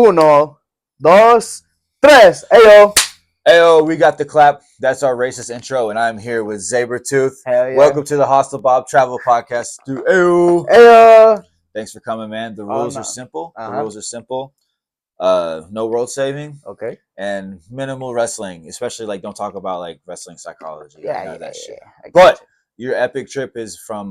Uno, dos, tres. Ayo. Ayo, we got the clap. That's our racist intro, and I'm here with Zaber Tooth. Hell yeah. Welcome to the Hostel Bob Travel Podcast. Ayo. Ayo. Thanks for coming, man. The Oh, rules no. are simple. Uh-huh. The rules are simple. No world saving Okay. and minimal wrestling, especially like don't talk about like wrestling psychology. Yeah, none of that shit. I But got your epic trip is from.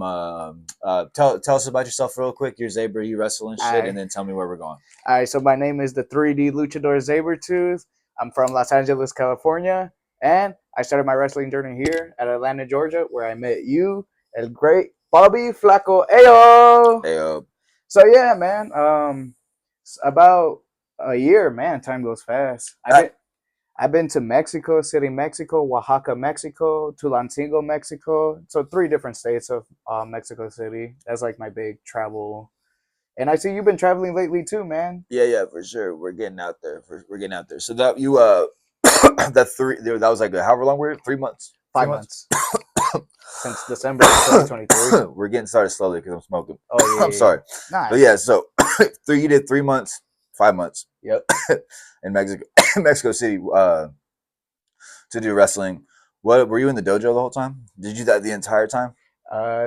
Tell us about yourself real quick. You're Zaber. You wrestle and shit, Aye. and then tell me where we're going. All right, so my name is the 3D Luchador Zaber Tooth. I'm from Los Angeles, California, and I started my wrestling journey here at Atlanta, Georgia, where I met you, el great Bobby Flaco. Ayo. Ayo. So yeah, man. About a year, man. Time goes fast. I've been to Mexico City, Mexico, Oaxaca, Mexico, Tulancingo, Mexico. So 3 different states of Mexico City. That's like my big travel. And I see you've been traveling lately too, man. Yeah, for sure. We're getting out there. We're getting out there. So that you that was like however long were it? 3 months. 5 months. Since December 2023. We're getting started slowly because I'm smoking. Oh yeah. I'm sorry. Nah. But yeah, so you did 3 months, 5 months. Yep. In Mexico City, to do wrestling. What were you in the dojo the whole time? Did you do that the entire time?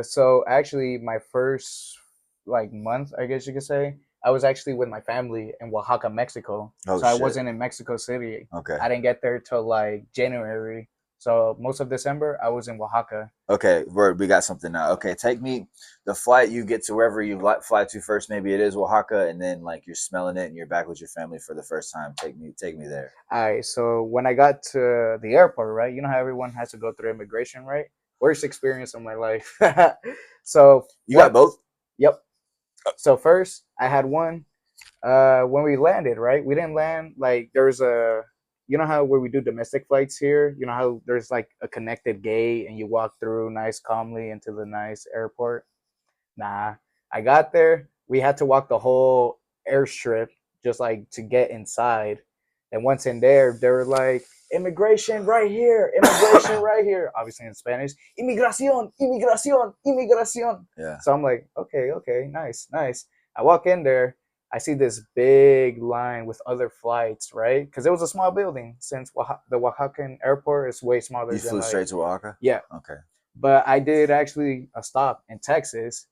So actually, my first month, I guess you could say, I was actually with my family in Oaxaca, Mexico. Oh, so I shit. wasn't in Mexico City. Okay. I didn't get there till like January. So most of December, I was in Oaxaca. Okay, word. We got something now. Okay, take me the flight. You get to wherever you fly to first. Maybe it is Oaxaca, and then like you're smelling it, and you're back with your family for the first time. Take me there. All right. So when I got to the airport, right? You know how everyone has to go through immigration, right? Worst experience of my life. So you got both. Yep. So first, I had one. When we landed, right? We didn't land like there's a. You know how where we do domestic flights here, you know how there's like a connected gate and you walk through nice calmly into the nice airport? Nah, I got there. We had to walk the whole airstrip just like to get inside. And once in there, they were like, immigration right here, immigration right here. Obviously in Spanish, inmigración, inmigración, inmigración. Yeah. So I'm like, okay, nice. I walk in there. I see this big line with other flights, right? Because it was a small building. Since the Oaxacan airport is way smaller. You flew straight to Oaxaca? Yeah. Okay. But I did actually a stop in Texas,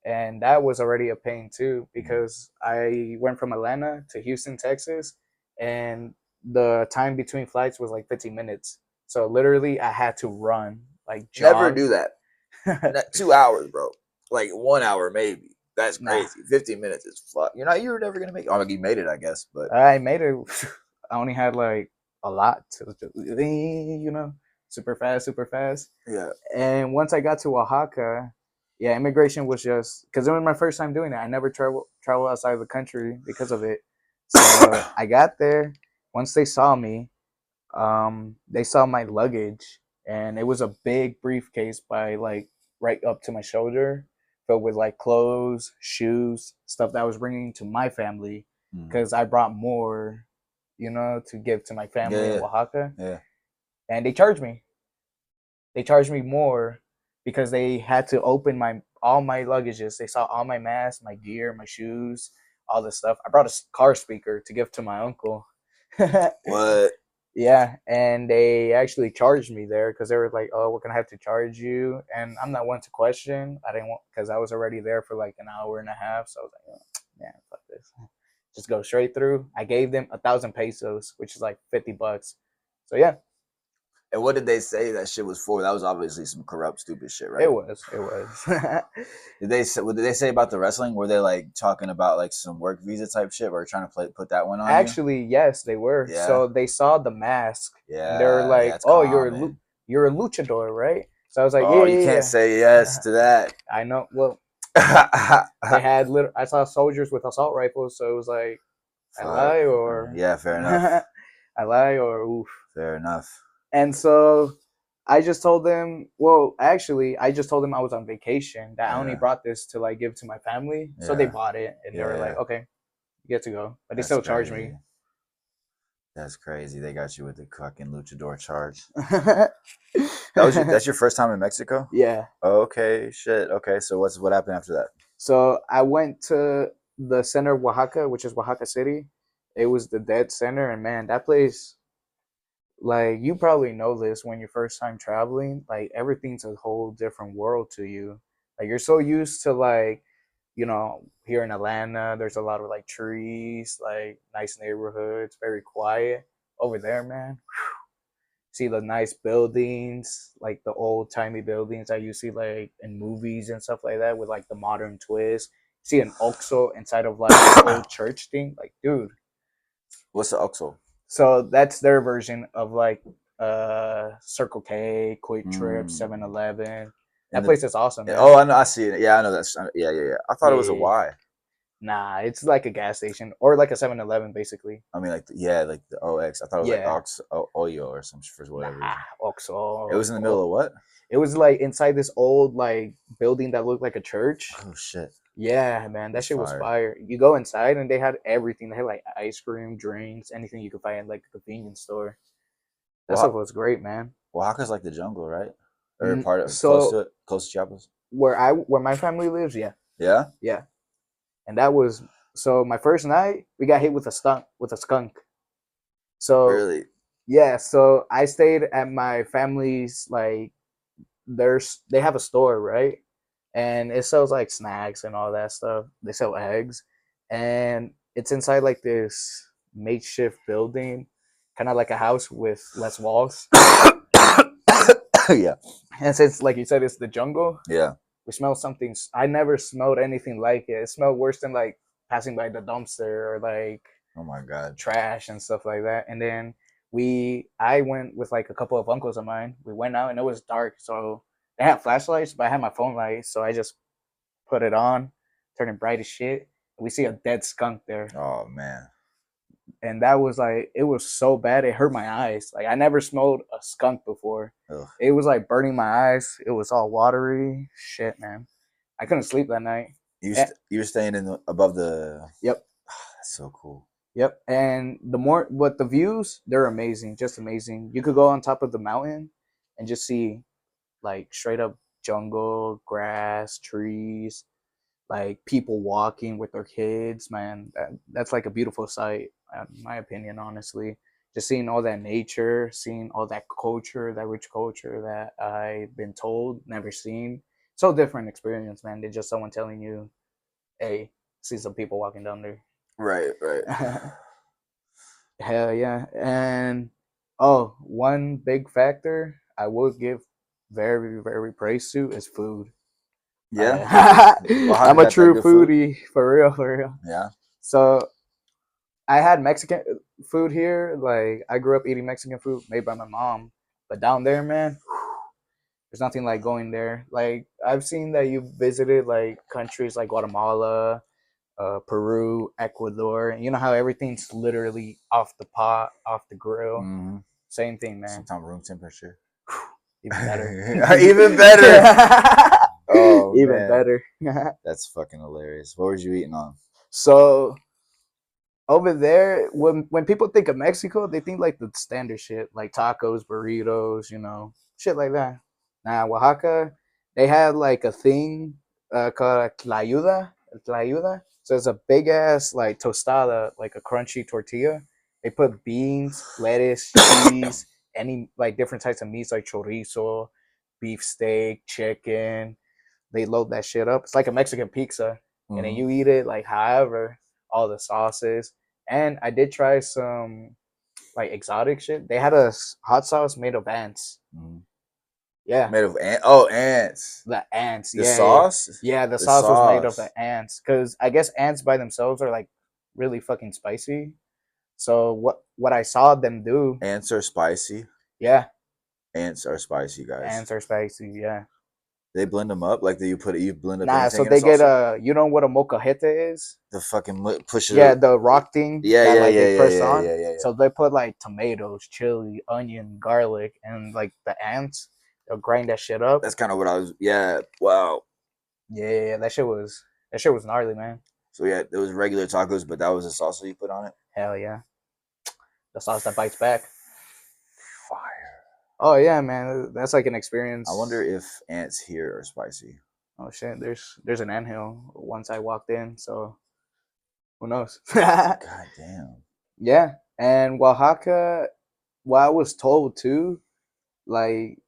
and that was already a pain too because I went from Atlanta to Houston, Texas, and the time between flights was like 15 minutes. So literally, I had to run, like jog. Never do that. Not 2 hours, bro. Like 1 hour maybe. That's crazy. 15 minutes is fuck. You were never gonna make it. Oh, you made it, I guess. But I made it. I only had like a lot to, super fast. Yeah. And once I got to Oaxaca, yeah, immigration was just because it was my first time doing it. I never travel outside of the country because of it. So I got there. Once they saw me, they saw my luggage, and it was a big briefcase by like right up to my shoulder, filled with like clothes, shoes, stuff that I was bringing to my family because I brought more, to give to my family in Oaxaca. Yeah. And they charged me. They charged me more because they had to open all my luggages. They saw all my masks, my gear, my shoes, all this stuff. I brought a car speaker to give to my uncle. What? Yeah, and they actually charged me there because they were like, "Oh, we're gonna have to charge you." And I'm not one to question. I didn't want because I was already there for like an hour and a half. So I was like, "Oh, man, fuck this, just go straight through." I gave them 1,000 pesos, which is like $50. So yeah. And what did they say that shit was for? That was obviously some corrupt, stupid shit, right? It was. What did they say about the wrestling? Were they like talking about like some work visa type shit, or trying to put that one on? Actually, yes, they were. Yeah. So they saw the mask. Yeah. And they were like, "Oh, you're a luchador, right?" So I was like, "Oh, yeah, you can't say yes to that." I know. Well, they had I saw soldiers with assault rifles, so it was like, I lie or yeah, fair enough. I lie or oof. Fair enough. And so I just told them, well, actually, I just told them I was on vacation, that I only brought this to like give to my family. Yeah. So they bought it and they were like, okay, you get to go. But they still charged me. That's crazy. They got you with the fucking luchador charge. That's your first time in Mexico? Yeah. Okay, shit. Okay, so what happened after that? So I went to the center of Oaxaca, which is Oaxaca City. It was the dead center, and man, that place, like you probably know this when you're first time traveling, like everything's a whole different world to you. Like you're so used to like, here in Atlanta, there's a lot of like trees, like nice neighborhoods, very quiet. Over there, man, see the nice buildings, like the old timey buildings that you see like in movies and stuff like that with like the modern twist. See an Oxo inside of like an old church thing, like dude. What's the Oxo? So that's their version of like Circle K, Quick Trip, Mm. 7-Eleven. In That the place is awesome, man. oh, I know, I see it. Yeah, I know that's yeah, yeah, yeah. I thought it was a Yeah, Y. nah, it's like a gas station or like a 7-Eleven basically. I mean, like yeah, like the OX. I thought it was like Yeah, Ox Oyo or some for whatever nah, reason. It Oxo. was in the middle of what? It was like inside this old like building that looked like a church. Oh shit, Yeah, man, that that's shit was fire. fire. You go inside and they had everything. They had like ice cream, drinks, anything you could find in like a convenience store. That stuff Well, was great, man. Oaxaca's like the jungle, right? Or part of close to So it, close to Chiapas. where my family lives, yeah, Yeah, yeah, and that was so my first night we got hit with a skunk. So really. yeah, so I stayed at my family's like they have a store, right? And it sells like snacks and all that stuff. They sell eggs, and it's inside like this makeshift building, kind of like a house with less walls. Yeah, And since, like you said, it's the jungle, yeah. we smelled something. I never smelled anything like it. It smelled worse than like passing by the dumpster or like Oh my god. trash and stuff like that. And then I went with like a couple of uncles of mine. We went out and it was dark, so they had flashlights, but I had my phone light, so I just put it on, turn it bright as shit. We see a dead skunk there, Oh man. and that was like it was so bad it hurt my eyes. Like I never smelled a skunk before. Ugh. It was like burning my eyes. It was all watery. Shit, man. I couldn't sleep that night. Eh, You were staying in above the. yep, That's so cool. yep. And but the views, they're amazing, just amazing. You could go on top of the mountain and just see like straight up jungle, grass, trees, like people walking with their kids. Man, that's like a beautiful sight, in my opinion. Honestly, just seeing all that nature, seeing all that culture, that rich culture that I've been told, never seen. So different experience, man. Than just someone telling you, "Hey, see some people walking down there." Right, right. Hell yeah. And oh, one big factor I would give very, very praise to is food. Yeah. I'm Oaxaca a got that true good food. foodie, for real, for real. Yeah. So I had Mexican food here. Like I grew up eating Mexican food made by my mom. But down there, man, there's nothing like going there. Like I've seen that you visited like countries like Guatemala, Peru, Ecuador. And you know how everything's literally off the pot, off the grill. Mm-hmm. Same thing, man. Sometimes room temperature. Even better. Even better. Oh Even man, better. that's fucking hilarious. What were you eating on? So over there, when people think of Mexico, they think like the standard shit, like tacos, burritos, shit like that. Nah, Oaxaca, they had like a thing called tlayuda. So it's a big ass like tostada, like a crunchy tortilla. They put beans, lettuce, cheese, any like different types of meats like chorizo, beef steak, chicken. They load that shit up. It's like a Mexican pizza, and then Mm-hmm. you eat it like however all the sauces. And I did try some like exotic shit. They had a hot sauce made of ants. Mm-hmm. Yeah, Made of oh, ants. the ants. The Yeah, yeah, sauce. yeah. The The sauce was made of the sauce. ants because I guess ants by themselves are like really fucking spicy. So what I saw them do, Ants are spicy. yeah, Ants are spicy, guys. ants are spicy. Yeah. They blend them up like you blend up Nah, so anything in a they get salsa. you know what a molcajete is? The fucking push Yeah, it. the rock thing Yeah, that yeah, like yeah, they yeah, press yeah, on. yeah, yeah, yeah. So they put like tomatoes, chili, onion, garlic, and like the ants. They'll grind that shit up. That's kind of what I was. Yeah. Wow. Yeah, that shit was gnarly, man. So yeah, it was regular tacos, but that was a salsa you put on it. Hell yeah, the sauce that bites back. Fire. Oh yeah, man, that's like an I wonder experience. if ants here are spicy. Oh shit, there's an anthill once I walked in, so who knows? God damn. Yeah, and Oaxaca, what I was told too, like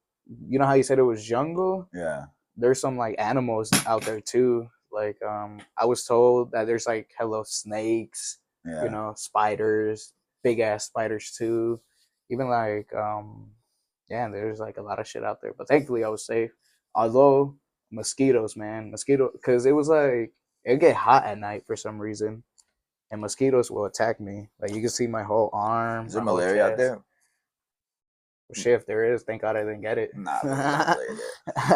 you know how you said it was jungle. Yeah, There's some like animals out there too. Like I was told that there's like hello snakes, you yeah. know, spiders, big ass spiders too. Even like yeah, there's like a lot of shit out there. But thankfully I was safe. Although mosquitoes, man, mosquito, because it was like it get hot at night for some reason, and mosquitoes will attack me. Like you can see my whole arm, Is there my whole malaria out chest. there? Well, shit, if there is, thank God I didn't get it. Nah, bro, there's no malaria there.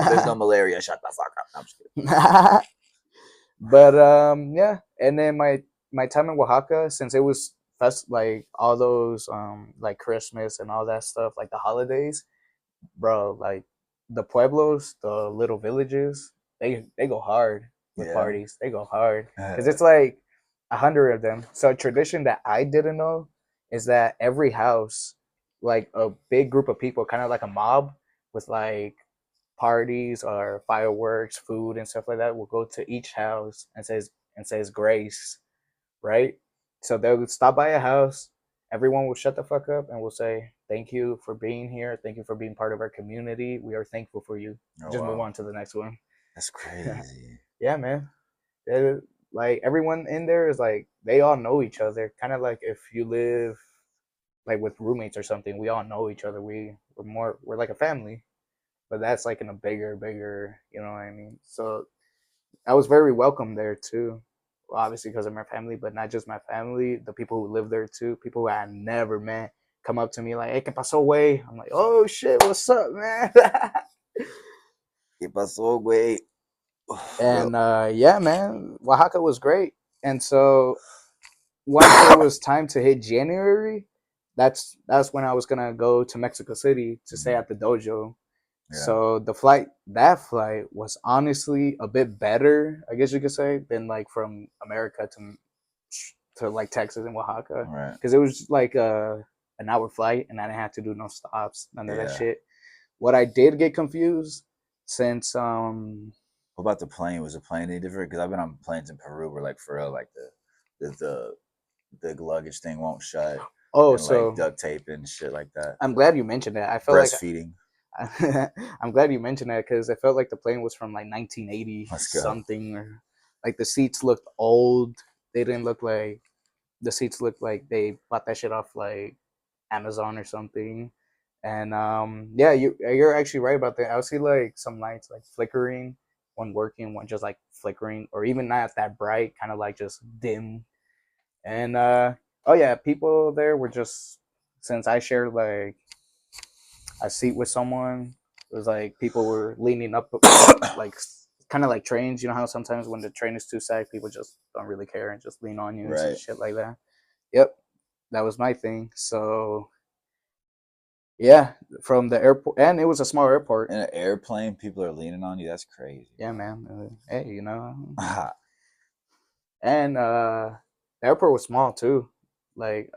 If there's no malaria, shut the fuck up. No, I'm just kidding. But yeah, and then my time in Oaxaca, since it was like all those like Christmas and all that stuff, like the holidays, bro, like the pueblos, the little villages, they go hard with Yeah. parties. They go hard because it's like 100 of them. So a tradition that I didn't know is that every house, like a big group of people, kind of like a mob with like parties or fireworks, food and stuff like that, will go to each house and says grace, right? So they'll stop by a house, everyone will shut the fuck up and will say, "Thank you for being here. Thank you for being part of our community. We are thankful for you." Oh Just move wow, on to the next one. that's crazy. Yeah, man. They're, like everyone in there is like they all know each other. Kind of like if you live like with roommates or something, we all know each other. We're like a family, but that's like in a bigger, you know what I mean? So I was very welcome there too. Well, obviously because of my family, but not just my family, the people who live there too, people who I never met come up to me like, "Hey, ¿qué pasó, güey?" I'm like, "Oh shit, what's up, man?" ¿Qué pasó, güey? Bro, And yeah, man, Oaxaca was great. And so once it was time to hit January, that's when I was gonna go to Mexico City to stay mhm, at the dojo. yeah, So that flight was honestly a bit better, I guess you could say, than like from America to like Texas and Oaxaca, all right, because it was like an hour flight and I didn't have to do no stops, none of that yeah. shit. What I did get confused since What about the plane? Was the plane any different? Because I've been on planes in Peru where, like, for real, like the luggage thing won't shut, oh, and like so duct tape and shit like that. I'm glad you mentioned that. I felt like Breastfeeding. I'm glad you mentioned that because I felt like the plane was from like 1980 Let's go. something, or like the seats looked old. They didn't look like the seats looked like they bought that shit off like Amazon or something. And yeah, you're actually right about that. I'll see like some lights like flickering, one working, one just like flickering, or even not that bright, kind of like just dim. And oh yeah, people there were just, since I shared like a seat with someone, it was like people were leaning up, like kind of like trains. You know how sometimes when the train is too safe, people just don't really care and just lean on you and Right. shit like that. Yep, that was my thing. So yeah, from the airport, and it was a small airport. In an airplane, people are leaning on you. That's crazy, Yeah, bro. man. Hey, you know, Ah, and the airport was small too. Like,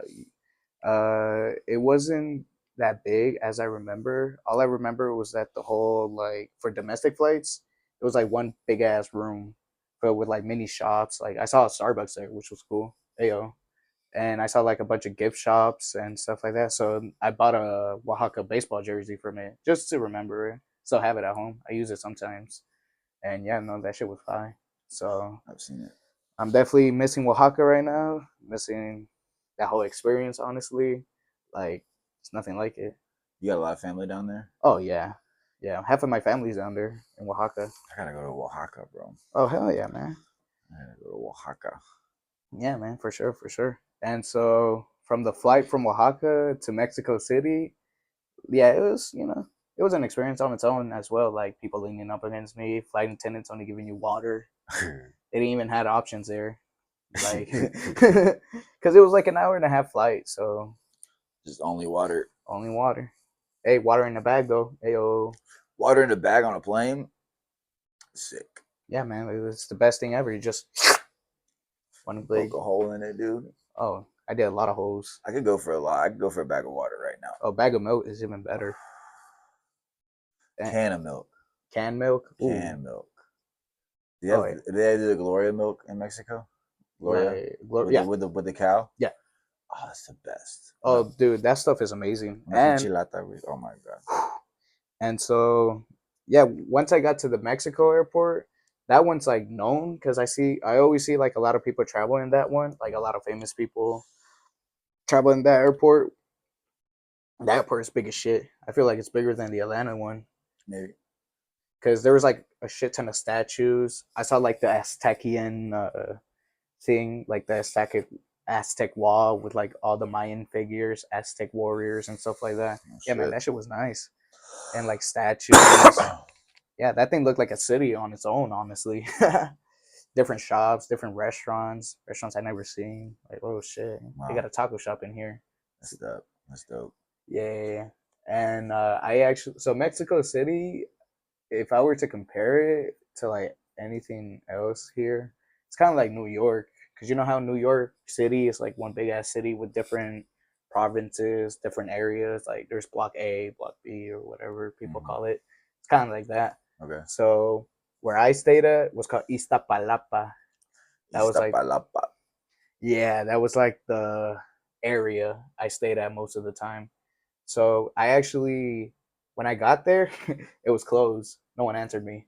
it wasn't that big as I remember. All I remember was that the whole like for domestic flights, it was like one big ass room filled with like mini shops. Like I saw a Starbucks there, which was cool. Ayo. And I saw like a bunch of gift shops and stuff like that. So I bought a Oaxaca baseball jersey from it just to remember it. Still have it at home. I use it sometimes. And yeah, no, that shit was fine. So I've seen it. I'm definitely missing Oaxaca right now. Missing that whole experience, honestly. Like it's nothing like it. You got a lot of family down there. Oh yeah, yeah. Half of my family's down there in Oaxaca. I gotta go to Oaxaca, bro. Oh hell yeah, man. I gotta go to Oaxaca. Yeah, man, for sure, for sure. And so from the flight from Oaxaca to Mexico City, yeah, it was, you know, it was an experience on its own as well. Like people leaning up against me, flight attendants only giving you water. They didn't even had options there, like, because it was like an hour and a half flight, so Just only water. only water. Hey, water in the bag though. Hey, Water in a bag on a plane. Sick. yeah, man, it's the best thing ever. You just one Poke big. a hole in it, dude. Oh, I did a lot of holes. I could go for a lot. I could go for a bag of water right now. Oh, bag of milk is even better. Can of milk. Canned milk. Ooh, Canned milk. oh yeah, Do they do the Gloria milk in Mexico? Gloria like yeah, with the cow. yeah. Oh, that's the best. Oh, dude, that stuff is amazing. Una enchilada, oh my god. And so, yeah, once I got to the Mexico airport, that one's like known because I always see like a lot of people traveling that one, like a lot of famous people traveling that airport. That airport is big as shit. I feel like it's bigger than the Atlanta one Maybe. because there was like a shit ton of statues. I saw like the Aztecian thing, like the Aztec wall with like all the Mayan figures, Aztec warriors and stuff like that. Oh, Yeah, man, shit. that shit was nice. And like statues. Yeah, that thing looked like a city on its own, honestly. Different shops, different restaurants I never seen. Like, oh shit, they got Wow. a taco shop in here. That's dope. That's dope. Yeah. And I actually, so Mexico City, if I were to compare it to like anything else here, it's kind of like New York. Because you know how New York City is like one big ass city with different provinces, different areas. Like there's Block A, Block B, or whatever people Mm-hmm. call it. It's kind of like that. Okay. So where I stayed at was called Iztapalapa. That was like, Iztapalapa. yeah, that was like the area I stayed at most of the time. So I actually, when I got there, it was closed. No one answered me.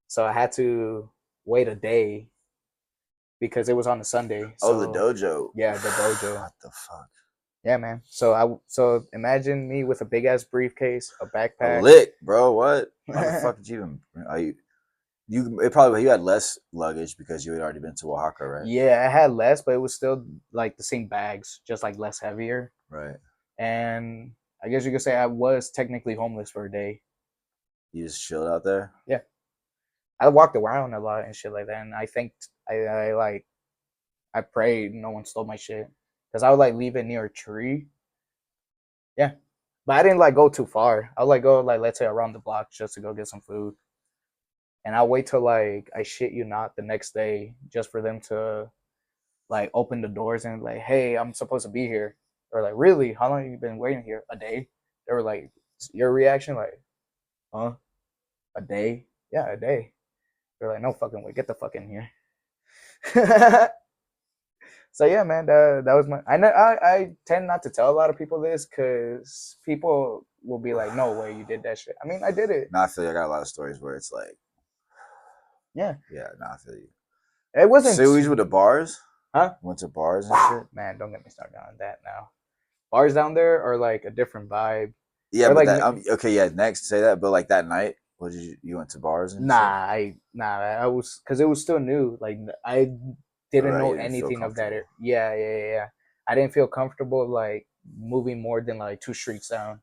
So I had to wait a day because it was on a Sunday. Oh, the So dojo. yeah, the dojo. What the fuck? Yeah, man. So imagine me with a big ass briefcase, a A backpack. lick, bro. What? How the fuck did you even? Are you had less luggage because you had already been to Oaxaca, right? Yeah, I had less, but it was still like the same bags, just like less heavier. Right. And I guess you could say I was technically homeless for a day. You just chilled out there. Yeah, I walked around a lot and shit like that, and I think I like I prayed no one stole my shit because I would like leave it near a tree. Yeah, but I didn't like go too far. I would like go like let's say around the block just to go get some food, and I'll wait till like I shit you not the next day just for them to like open the doors and like, hey, I'm supposed to be here. Or like, really? How long have you been waiting here? A day? They were like, your reaction, like, huh? A day? Yeah, a day. They're like, no fucking way, get the fuck in here. So yeah, man, that was my. I tend not to tell a lot of people this because people will be like, no way, you did that shit. I mean, I did it. Now I feel like I got a lot of stories where it's like, Yeah, yeah, now I feel you. it wasn't. So you went to bars? Huh? Went to bars and shit? Man, don't get me started on that now. Bars down there are like a different vibe. Yeah, They're but like that okay, yeah. Next, say that. But like that night, what did you went to bars and shit? I was because it was still new. Like I didn't Right, know you didn't feel anything of that. comfortable. Yeah. I didn't feel comfortable like moving more than like two streets down.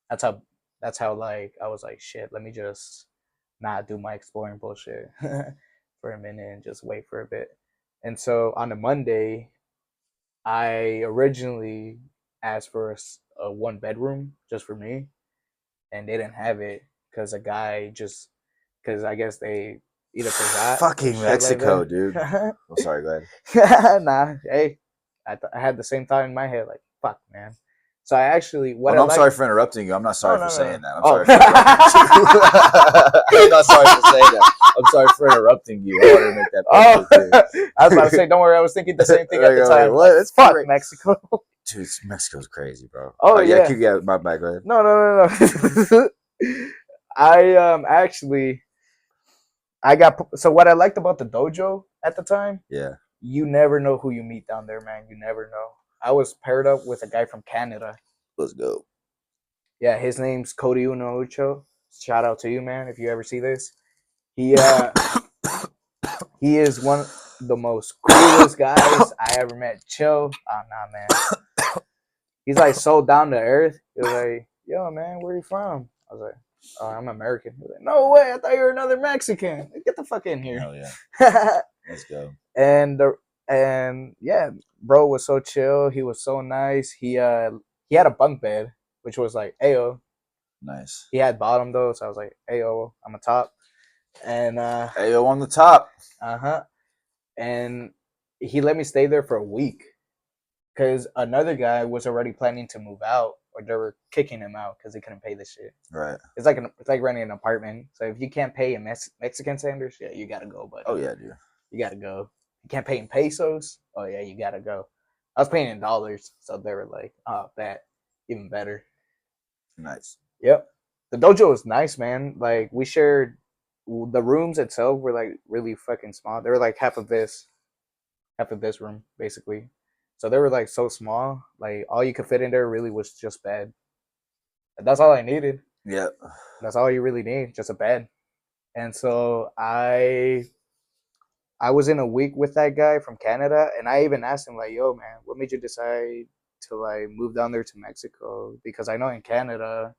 That's how. That's how like I was like shit. Let me just not do my exploring bullshit for a minute and just wait for a bit. And so on a Monday, I originally asked for a one bedroom just for me, and they didn't have it because a guy just because I guess they either forgot or Fucking shit like Mexico, dude. that. Oh, sorry. Go ahead. Nah, hey, I had the same thought in my head, like fuck, man. So I actually Oh what I no, I'm like. sorry for interrupting you. I'm not No, sorry for no, no, no. saying that. I'm Oh, sorry for interrupting you. I'm not sorry for saying that. I'm sorry for interrupting you. I wanted to make that oh, point too. I was about to say, don't worry, I was thinking the same thing at the time. What? Like, It's fuck great. Mexico. Dude, Mexico's crazy, bro. Oh Yeah, yeah. yeah, my bad. Go ahead. No. I actually I got so what I liked about the dojo at the time, Yeah, you never know who you meet down there, man. You never know. I was paired up with a guy from Canada. let's go. Yeah, his name's Cody Unocho. Shout out to you, man, if you ever see this. He he is one of the most coolest guys I ever met. Chill. Oh nah, man. He's like so down to earth. He was like, yo, man, where you from? I was like, oh, I'm American. He was like, no way, I thought you were another Mexican. Get the fuck in here. Hell yeah, let's go. and yeah, bro was so chill. He was so nice. He had a bunk bed, which was like, ayo. Nice. He had bottom though, so I was like, ayo, I'm a top. And Ayo on the top. uh-huh. And he let me stay there for a week because another guy was already planning to move out, or they were kicking him out because he couldn't pay the shit. Right. It's like renting an apartment. So if you can't pay in Mexican standards, yeah, you gotta go, buddy. Oh yeah, dude. You gotta go. You can't pay in pesos. Oh yeah, you gotta go. I was paying in dollars, so they were like, "Oh, that even better." Nice. Yep, the dojo was nice, man. Like we shared the rooms itself were like really fucking small. They were like half of this room basically. So they were like so small. Like all you could fit in there really was just bed. That's all I needed. Yep. That's all you really need, just a bed. And so I was in a week with that guy from Canada, and I even asked him like, "Yo, man, what made you decide to like move down there to Mexico?" Because I know in Canada,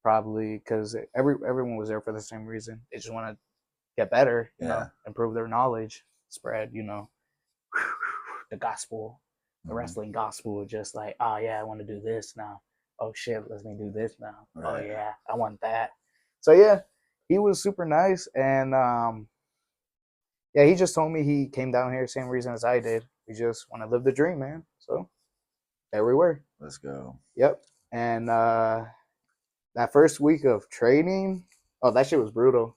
probably because everyone was there for the same reason. They just want to get better, Yeah. improve their knowledge, spread, the gospel, the Mm-hmm. wrestling gospel. Just like, oh yeah, I want to do this now. Oh shit, let me do this now. Oh Right. yeah, I want that. So yeah, he was super nice, and yeah, he just told me he came down here same reason as I did. We just want to live the dream, man. So there we were. Let's go. Yep. And that first week of training, oh, that shit was brutal.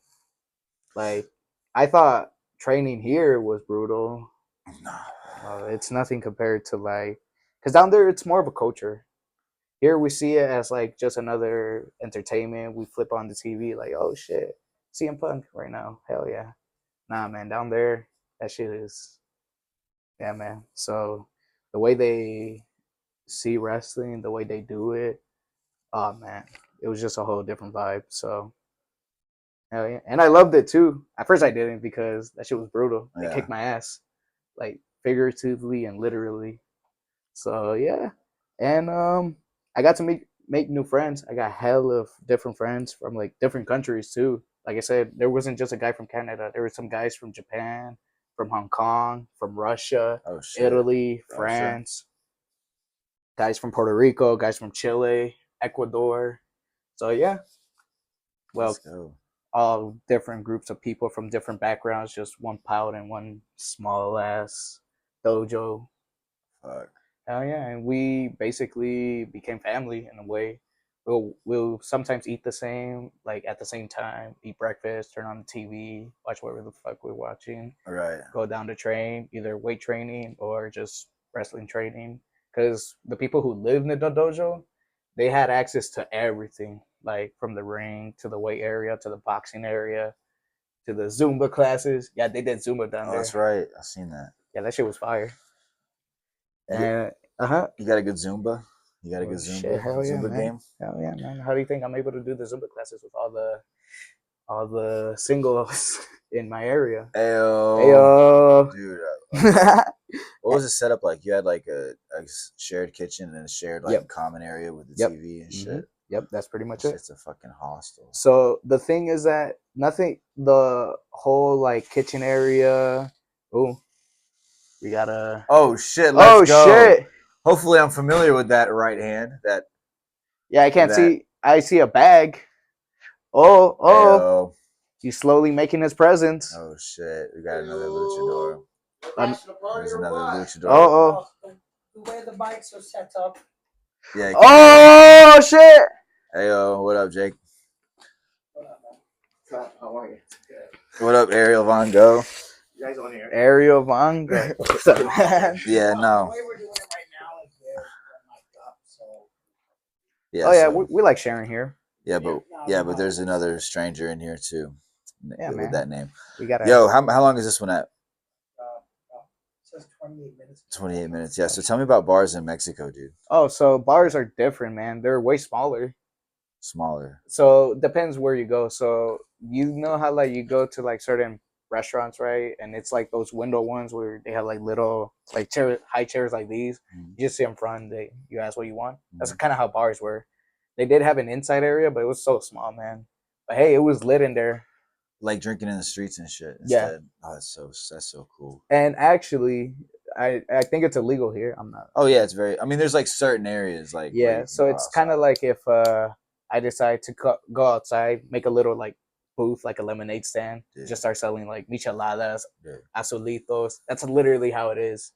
Like, I thought training here was brutal. It's nothing compared to like, because down there it's more of a culture. Here we see it as like just another entertainment. We flip on the TV like, oh shit, CM Punk right now. Hell yeah. Nah, man, down there that shit is, yeah, man. So the way they see wrestling, the way they do it, oh man, it was just a whole different vibe. So hell yeah, and I loved it too. At first I didn't because that shit was brutal. They Yeah. kicked my ass, like figuratively and literally. So yeah, and I got to make new friends. I got hell of different friends from like different countries too. Like I said, there wasn't just a guy from Canada. There were some guys from Japan, from Hong Kong, from Russia, Oh shit. Italy, Russia. France, guys from Puerto Rico, guys from Chile, Ecuador. So yeah, Let's well, go. all different groups of people from different backgrounds, just one piled in one small ass dojo. Fuck. Oh yeah, and we basically became family in a way. We'll sometimes eat the same, like at the same time, eat breakfast, turn on the TV, watch whatever the fuck we're watching, All right. go down to train, either weight training or just wrestling training. Because the people who lived in the dojo, they had access to everything, like from the ring to the weight area to the boxing area to the Zumba classes. Yeah, they did Zumba down Oh, that's there. right. I seen that. Yeah, that shit was fire. You got, And uh-huh. you got a good Zumba. You got a Oh good shit! Hell yeah, Zumba man! game. Hell yeah, man! How do you think I'm able to do the Zumba classes with all the singles in my area? Ayo, Ayo. dude. What was the setup like? You had like a shared kitchen and a shared like Yep. common area with the Yep. TV and Mm-hmm. shit. Yep. That's pretty much That it. shit's a fucking hostel. So the thing is that nothing. The whole like kitchen area. Oh, we gotta. Oh shit! Let's Oh go. shit! Hopefully, I'm familiar with that right hand. Yeah, I can't That. see. I see a bag. Oh, oh! Ayo. He's slowly making his presence. Oh shit! We got another luchador. There's another luchador. Oh, oh! The way the bikes are set up. Yeah. Oh shit! Ayo, what up, Jake? How are you? What up, Ariel Von Go? You guys on here? Ariel Vanga. What's up, man? Yeah, The no. way we're doing it right now is very mic'd up, so. Yeah. Oh yeah, So, we like sharing here. but there's another stranger in here too, Yeah, with man. that name. We gotta. Yo, how long is this one at? It says 28 minutes. 28 minutes. Yeah. So tell me about bars in Mexico, dude. Oh, so bars are different, man. They're way smaller. Smaller. So depends where you go. So you know how like you go to like certain restaurants, right? And it's like those window ones where they have like little like high chairs like these. Mhm. You just sit in front. You ask what you want. That's kind of how bars were. They did have an inside area, but it was so small, man. But hey, it was lit in there. Like drinking in the streets and shit Yeah. instead. Oh, that's so cool. And actually, I think it's illegal here. I'm not. Oh yeah, it's very. I mean, there's like certain areas like. where Yeah, you can so go it's kind of outside. like if I decide to go outside, make a little like booth, like a lemonade stand, Yeah. just start selling like micheladas, Yeah. azulitos. That's literally how it is.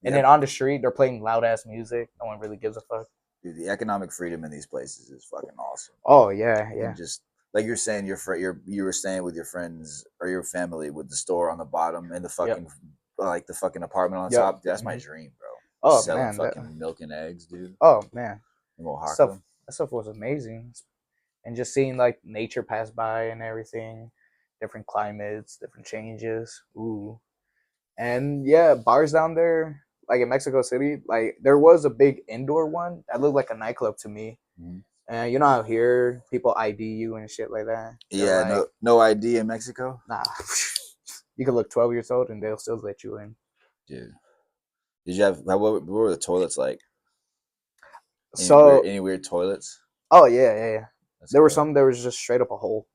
And Yep. then on the street, they're playing loud ass music. No one really gives a fuck. Dude, the economic freedom in these places is fucking awesome. Oh yeah, You yeah. can just like you're saying, you were staying with your friends or your family with the store on the bottom and the fucking like the fucking apartment on Yep. top. That's my Mhm. dream, bro. Oh selling man, fucking milk and eggs, dude. oh man, In Oaxaca. stuff was amazing, and just seeing like nature pass by and everything, different climates, different changes. Ooh, and yeah, bars down there, like in Mexico City, like there was a big indoor one that looked like a nightclub to me. Mhm. And you know how here people ID you and shit like that. They're Yeah, like, no ID in Mexico, nah, you can look 12 years old and they'll still let you in. dude. Did you have what were the toilets like? So, Any weird toilets? oh yeah. Let's There were go. some that was just straight up a hole.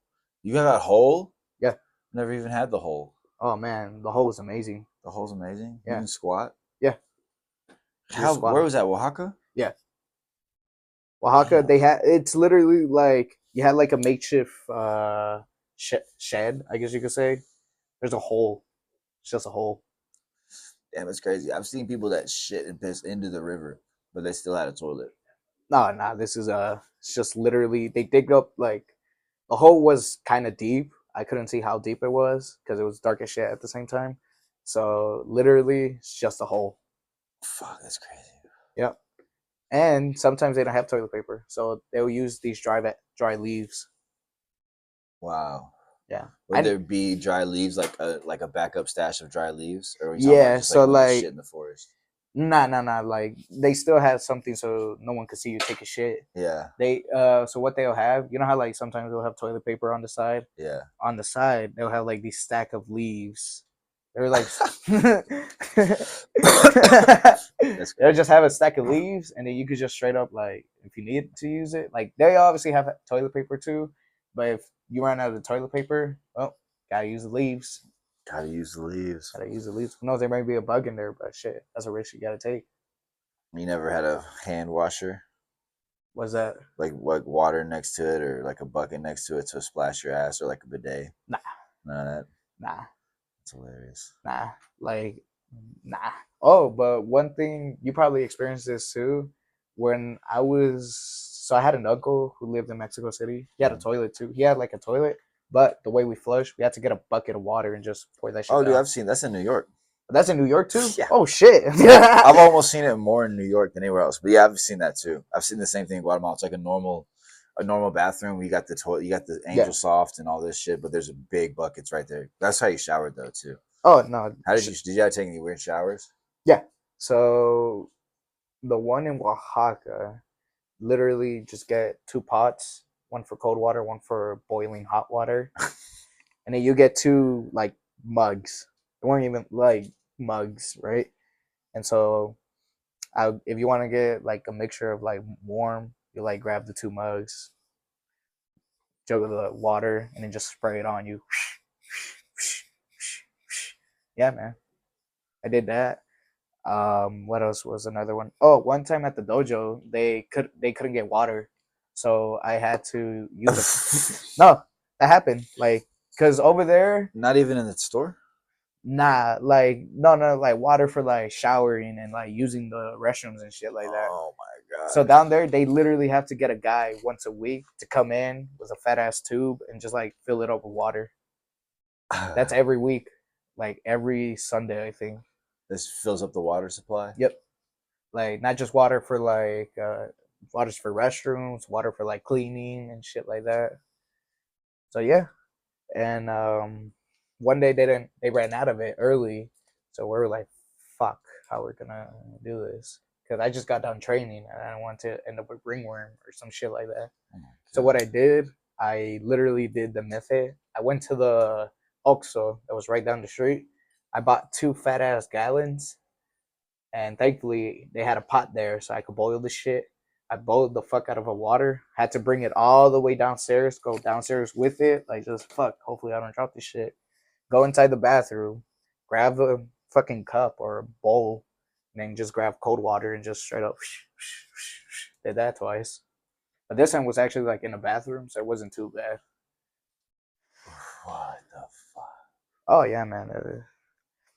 You got that hole? Yeah. Never even had the hole. Oh man, the hole was amazing. The hole's amazing. You Yeah. can squat. Yeah. How? Where was that? Oaxaca? Yeah. Oaxaca, they had it's literally like you had like a makeshift shed, I guess you could say. There's a hole. It's just a hole. Damn, it's crazy. I've seen people that shit and piss into the river, but they still had a toilet. No, this is it's just literally they dig up like the hole was kind of deep. I couldn't see how deep it was because it was dark as shit at the same time. So literally, it's just a hole. Fuck, that's crazy. Yep. And sometimes they don't have toilet paper, so they'll use these dry leaves. Wow. Yeah. Would there be dry leaves, like a backup stash of dry leaves, or are we talking Yeah. about just So like when you like, shit in the forest? nah. Like they still have something so no one could see you take a shit. Yeah, They so what they'll have, you know how like sometimes they'll have toilet paper on the side. yeah. On the side, they'll have like these stack of leaves. They're like, That's they'll crazy. just have a stack of leaves, and then you could just straight up like, if you need to use it, like they obviously have toilet paper too, but if you run out of the toilet paper, well, gotta use the leaves. Gotta use the leaves. Gotta use the leaves. Who knows? There might be a bug in there, but shit, that's a risk you gotta take. You never had a hand washer, What's that? like water next to it, or like a bucket next to it to splash your ass, or like a bidet? Nah, None of that. nah, That's hilarious. nah. Like, nah. Oh, but one thing you probably experienced this too. When I was so I had an uncle who lived in Mexico City. He had a toilet too. He had like a toilet, but the way we flush, we had to get a bucket of water and just pour that shit Oh, dude, down. I've seen that's in New York. That's in New York too. Yeah. Oh shit. I've almost seen it more in New York than anywhere else. But yeah, I've seen that too. I've seen the same thing in Guatemala. It's like a normal bathroom. You got the toilet, you got the Angel Soft and all this shit, but there's a big buckets right there. That's how you showered though too. Oh no. How did you have to take any weird showers? Yeah. So the one in Oaxaca, literally just get two pots, one for cold water, one for boiling hot water, and then you get two like mugs. They weren't even like mugs, right? And so, if you want to get like a mixture of like warm, you like grab the two mugs, jug of the water, and then just spray it on you. Yeah, man, I did that. What else was another one? Oh, one time at the dojo, they couldn't get water, so I had to use a no. That happened like because over there, Not even in the store. nah, like no, like water for like showering and like using the restrooms and shit like that. Oh my god. So down there, they literally have to get a guy once a week to come in with a fat ass tube and just like fill it up with water. That's every week, like every Sunday, I think. This fills up the water supply. Yep. Like not just water for like waters for restrooms, water for like cleaning and shit like that. So yeah, and one day they ran out of it early, so we were like, "Fuck, how we're gonna do this?" Because I just got done training and I don't want to end up with ringworm or some shit like that. Oh So what I did, I literally did the method. I went to the Oxxo that was right down the street. I bought two fat ass gallons, and thankfully they had a pot there so I could boil the shit. I boiled the fuck out of the water. Had to bring it all the way downstairs. Go downstairs with it. Like just fuck. Hopefully I don't drop this shit. Go inside the bathroom. Grab a fucking cup or a bowl, and then just grab cold water and just straight up. Did that twice. But this time was actually like in the bathroom, so it wasn't too bad. What the fuck? Oh yeah, man.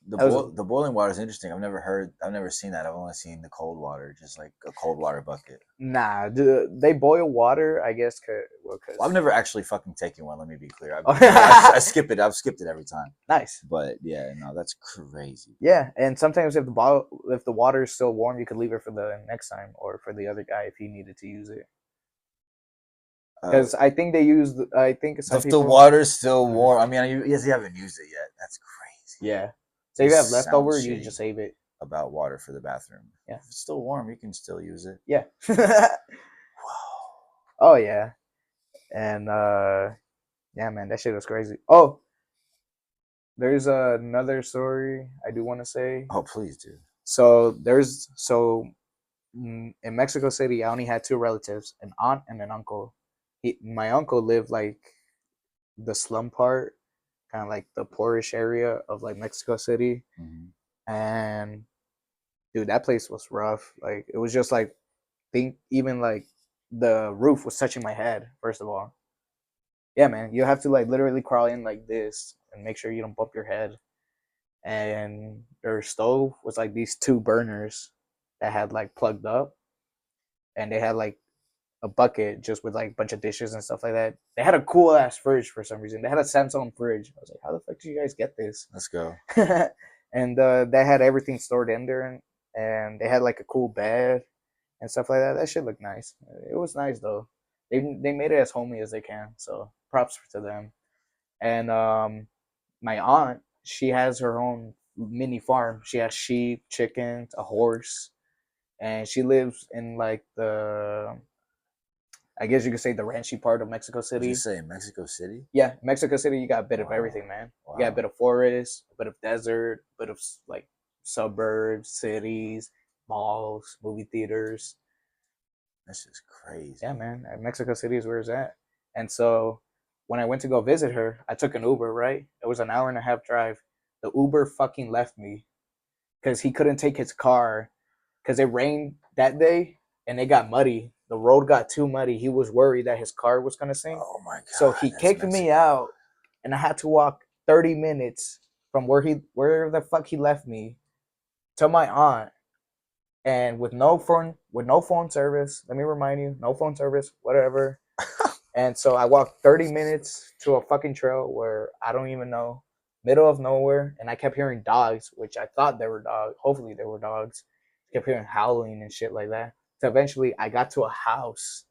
The boiling water is interesting. I've never seen that. I've only seen the cold water, just like a cold water bucket. Nah, they boil water. I guess Well, cause Well, I've never actually fucking taken one. Let me be clear. Oh. I skip it. I've skipped it every time. Nice. But yeah, no, that's crazy. Yeah, and sometimes if the water is still warm, you could leave it for the next time or for the other guy if he needed to use it. Because I think they use. I think some If the people. water's still warm, I mean, you haven't used it yet. That's crazy. Yeah. So if you have leftover, you shitty just save it. About water for the bathroom. Yeah. If it's still warm, you can still use it. Yeah. Whoa. Oh yeah. And yeah, man, that shit was crazy. Oh, there's another story I do want to say. Oh, please do. So in Mexico City, I only had two relatives, an aunt and an uncle. My uncle lived like the slum part, kind of like the poorish area of like Mexico City, and dude, that place was rough. Like it was just like think even like the roof was touching my head. First of all, yeah, man, you have to like literally crawl in like this and make sure you don't bump your head. And their stove was like these two burners that had like plugged up, and they had like a bucket just with like a bunch of dishes and stuff like that. They had a cool ass fridge for some reason. They had a Samsung fridge. I was like, how the fuck did you guys get this? Let's go. And they had everything stored in there, and they had like a cool bed and stuff like that. That shit looked nice. It was nice though. They made it as homey as they can, so props to them. And my aunt, she has her own mini farm. She has sheep, chickens, a horse, and she lives in like the, I guess you could say, the ranchy part of Mexico Did City. you say Mexico City? Yeah, Mexico City, you got a bit of Wow. everything, man. Wow. You got a bit of forest, a bit of desert, a bit of like suburbs, cities, malls, movie theaters. That's just crazy. Yeah, man. Mexico City is where it's at. And so when I went to go visit her, I took an Uber, right? It was an hour and a half drive. The Uber fucking left me because he couldn't take his car because it rained that day and it got muddy. The road got too muddy. He was worried that his car was going to sink. Oh my god. So he kicked me out, and I had to walk 30 minutes from where the fuck he left me to my aunt, and with no phone service. Let me remind you, no phone service, whatever. And so I walked 30 minutes to a fucking trail where I don't even know, middle of nowhere, and I kept hearing dogs, which I thought they were dogs. Hopefully they were dogs. I kept hearing howling and shit like that. So eventually I got to a house.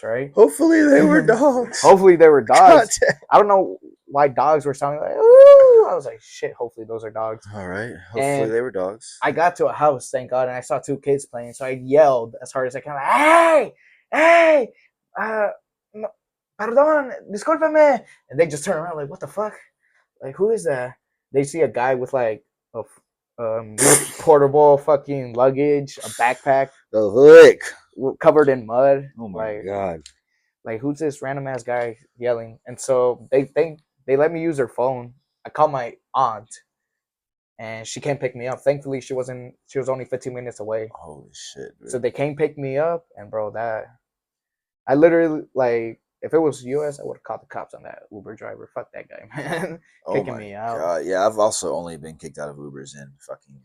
Right? Hopefully they were dogs. Hopefully they were dogs. I don't know why dogs were sounding like, ooh. I was like, shit, hopefully those are dogs. All right. Hopefully they were dogs. I got to a house, thank God, and I saw two kids playing. So I yelled as hard as I can, like, hey, perdón, discúlpame. And they just turn around like, what the fuck? Like, who is that? They see a guy with like a portable fucking luggage, a backpack, the hook covered in mud. Oh my god! Like, who's this random ass guy yelling? And so they let me use their phone. I called my aunt, and she came pick me up. Thankfully, she was only 15 minutes away. Holy shit! Dude. So they came pick me up, and bro, I literally, like, if it was US, I would have called the cops on that Uber driver. Fuck that guy, man. Kicking me out. God. Yeah, I've also only been kicked out of Ubers in fucking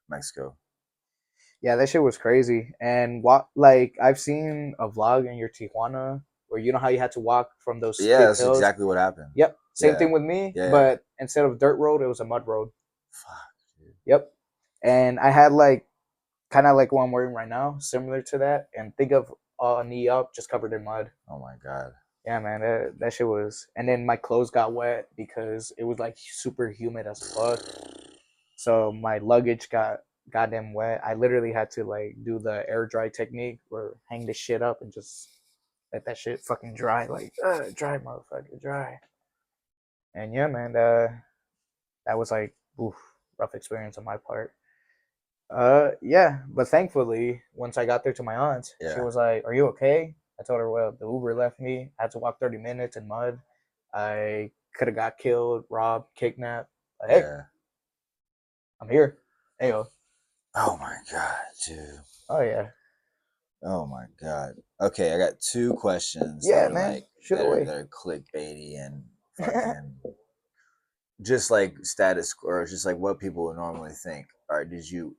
Mexico. Yeah, that shit was crazy. And like, I've seen a vlog in your Tijuana where you know how you had to walk from those steep hills? That's exactly what happened. Yep, same thing with me. Yeah. But instead of dirt road, it was a mud road. Fuck, dude. Yep. And I had like kind of like what I'm wearing right now, similar to that. And think of knee up, just covered in mud. Oh my god. Yeah, man, that shit was. And then my clothes got wet because it was like super humid as fuck. So my luggage got goddamn wet. I literally had to like do the air dry technique where hang the shit up and just let that shit fucking dry. Like, dry, motherfucker, dry. And yeah, man, that was like, oof, rough experience on my part. Yeah, but thankfully, once I got there to my aunt's, she was like, "Are you okay?" I told her, "Well, the Uber left me. I had to walk 30 minutes in mud. I could have got killed, robbed, kidnapped. But hey, I'm here. Hey, yo." Oh my god, dude. Oh yeah. Oh my god. Okay, I got two questions. Yeah, man. Like, shoot away. That are clickbaity and fucking just like status or just like what people would normally think. All right, did you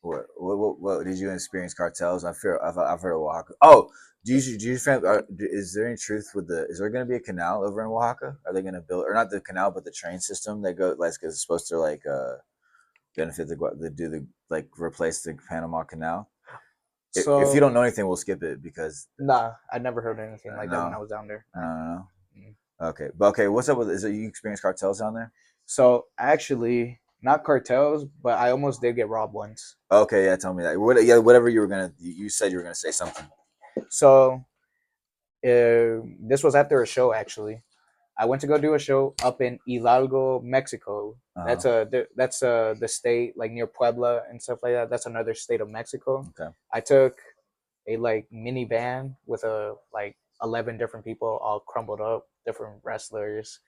What did you experience cartels? I've heard of Oaxaca. Oh, do you is there any truth with the? Is there going to be a canal over in Oaxaca? Are they going to build, or not the canal, but the train system that goes like is supposed to like benefit the replace the Panama Canal? If you So don't know anything, we'll skip it because nah, I never heard anything like that when I no, was down there. I don't know. Mm. Okay, but okay, what's up with? Is it you experience cartels down there? So actually, not cartels, but I almost did get robbed once. Okay, yeah, tell me that. Yeah, whatever you were gonna. You said you were gonna say something. So this was after a show actually. I went to go do a show up in Hidalgo, Mexico. Uh-huh. That's the state like near Puebla and stuff like that. That's another state of Mexico. Okay. I took a like minivan with a like 11 different people all crumbled up, different wrestlers.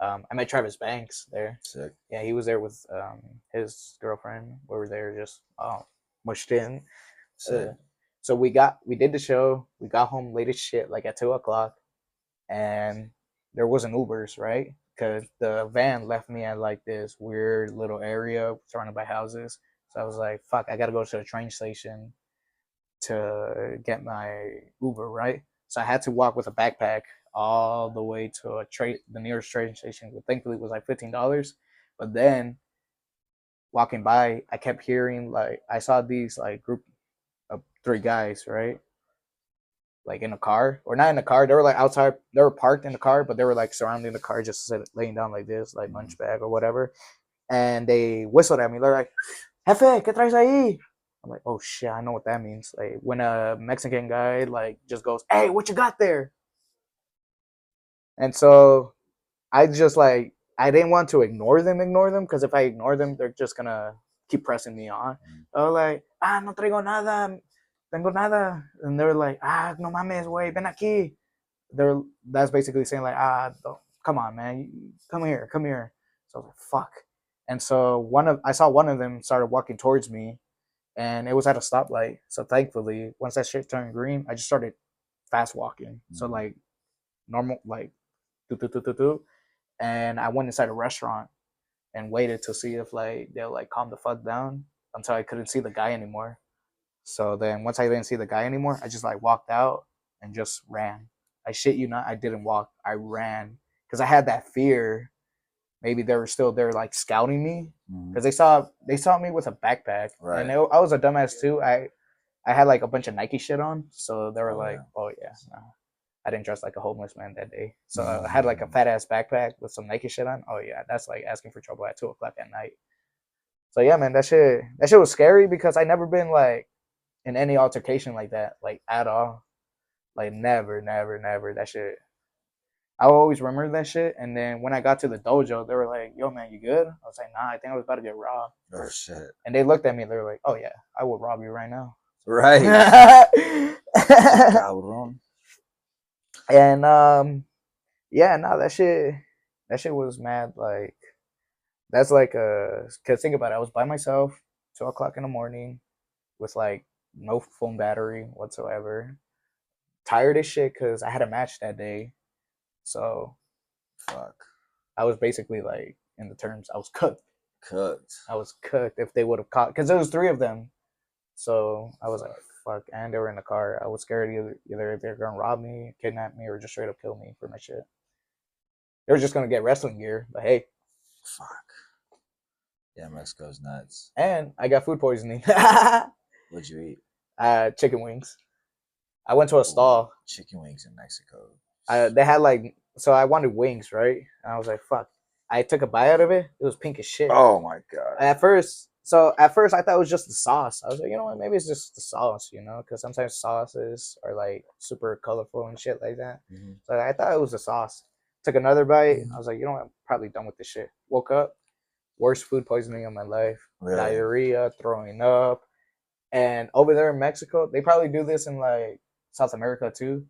I met Travis Banks there. Sick. Yeah, he was there with his girlfriend. We were there just mushed in. Sick. So we did the show. We got home late as shit, like at 2 o'clock, and there wasn't Ubers, right? Because the van left me at like this weird little area surrounded by houses. So I was like, "Fuck, I gotta go to the train station to get my Uber, right?" So I had to walk with a backpack all the way to the nearest train station. But thankfully, it was like $15. But then walking by, I kept hearing like I saw these like group of 3 guys, right? Like in a car, or not in a car. They were like outside. They were parked in the car, but they were like surrounding the car, just laying down like this, like lunch bag or whatever. And they whistled at me. They're like, "Jefe, ¿qué traes ahí?" I'm like, "Oh shit, I know what that means." Like when a Mexican guy like just goes, "Hey, what you got there?" And so I just like I didn't want to ignore them, because if I ignore them, they're just gonna keep pressing me on. I was like, no traigo nada, tengo nada, and they're like, no mames, güey, ven aquí. That's basically saying like, come on, man, come here, come here. So I was like, fuck. And so I saw one of them started walking towards me, and it was at a stoplight. So thankfully, once that shit turned green, I just started fast walking. So like normal, like do do do do do, and I went inside a restaurant and waited to see if like they'll like calm the fuck down until I couldn't see the guy anymore. So then once I didn't see the guy anymore, I just like walked out and just ran. I shit you not, I didn't walk. I ran because I had that fear. Maybe they were still there like scouting me because they saw me with a backpack, Right. and I was a dumbass too. I had like a bunch of Nike shit on, so they were like, yeah. "Oh yeah, no." I didn't dress like a homeless man that day. So I had like a fat ass backpack with some Nike shit on. Oh yeah, that's like asking for trouble at 2 o'clock at night. So yeah, man, that shit was scary because I never been like in any altercation like that, like at all. Like never, never, never. That shit. I always remember that shit. And then when I got to the dojo, they were like, "Yo, man, you good?" I was like, "Nah, I think I was about to get robbed." Oh shit. And they looked at me. They were like, "Oh yeah, I will rob you right now." Right. And yeah, no, that shit was mad. Like that's like cause think about it, I was by myself, 2 o'clock in the morning, with like no phone battery whatsoever, tired as shit because I had a match that day, so Fuck. I was basically like in the terms I was cooked. Cooked. I was cooked if they would have caught, because there was 3 of them, so I was like fuck, and they were in the car. I was scared either they're gonna rob me, kidnap me, or just straight up kill me for my shit. They were just gonna get wrestling gear, but hey. Fuck. Yeah, Mexico's nuts. And I got food poisoning. What'd you eat? Chicken wings. I went to a stall. Chicken wings in Mexico. They had like, so I wanted wings, right? And I was like, fuck. I took a bite out of it. It was pink as shit. Oh my god. At first I thought it was just the sauce. I was like, you know what? Maybe it's just the sauce, because sometimes sauces are like super colorful and shit like that. Mm-hmm. So I thought it was the sauce. Took another bite. I was like, you know what? I'm probably done with this shit. Woke up. Worst food poisoning of my life. Really? Diarrhea, throwing up. And over there in Mexico, they probably do this in like South America too.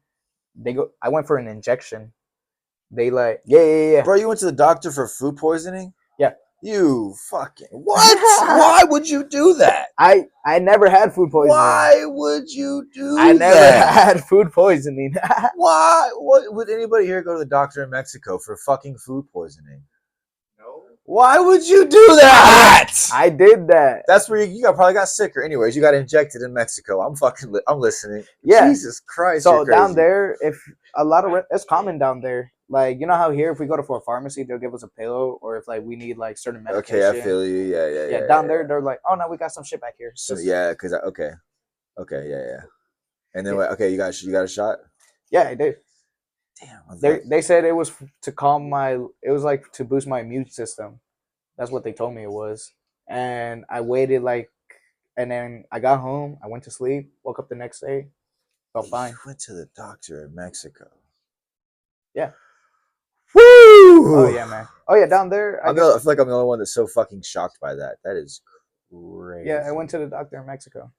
I went for an injection. They like, yeah. Bro, you went to the doctor for food poisoning? Yeah. You fucking what? Why would you do that? I never had food poisoning. Why would you do that? I never had food poisoning. Why? What would anybody here go to the doctor in Mexico for fucking food poisoning? No. Why would you do that? I did that. That's where you probably got sicker. Anyways, you got injected in Mexico. I'm listening. Yeah. Jesus Christ. So you're crazy. down there, if a lot of it's common down there. Like, you know how here if we go to a pharmacy, they'll give us a pill, or if like we need like certain medication. Okay, I feel you. Yeah. Down there, they're like, oh no, we got some shit back here. So, yeah, because okay, yeah. And then okay, you got a shot. Yeah, I did. Damn. They said it was to calm my. It was like to boost my immune system. That's what they told me it was. And I waited and then I got home. I went to sleep. Woke up the next day. Felt fine. You went to the doctor in Mexico. Yeah. Woo! Oh yeah, man. Oh yeah, down there. I feel like I'm the only one that's so fucking shocked by that. That is crazy. Yeah, I went to the doctor in Mexico.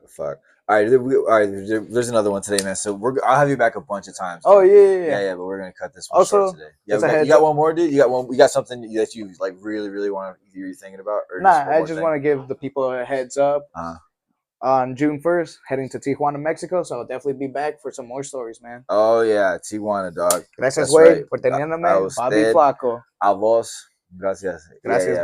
Fuck. All right, there's another one today, man. So I'll have you back a bunch of times. Oh yeah. But we're gonna cut this one also, short today. Yeah, you got one more, dude. You got one. You got something that you like really want to you're thinking about? Or nah, I just want to give the people a heads up. Uh-huh. On June 1st, heading to Tijuana, Mexico. So I'll definitely be back for some more stories, man. Oh yeah, Tijuana, dog. Gracias, güey, por teniéndome. Bobby Flaco. A vos. Gracias. Gracias.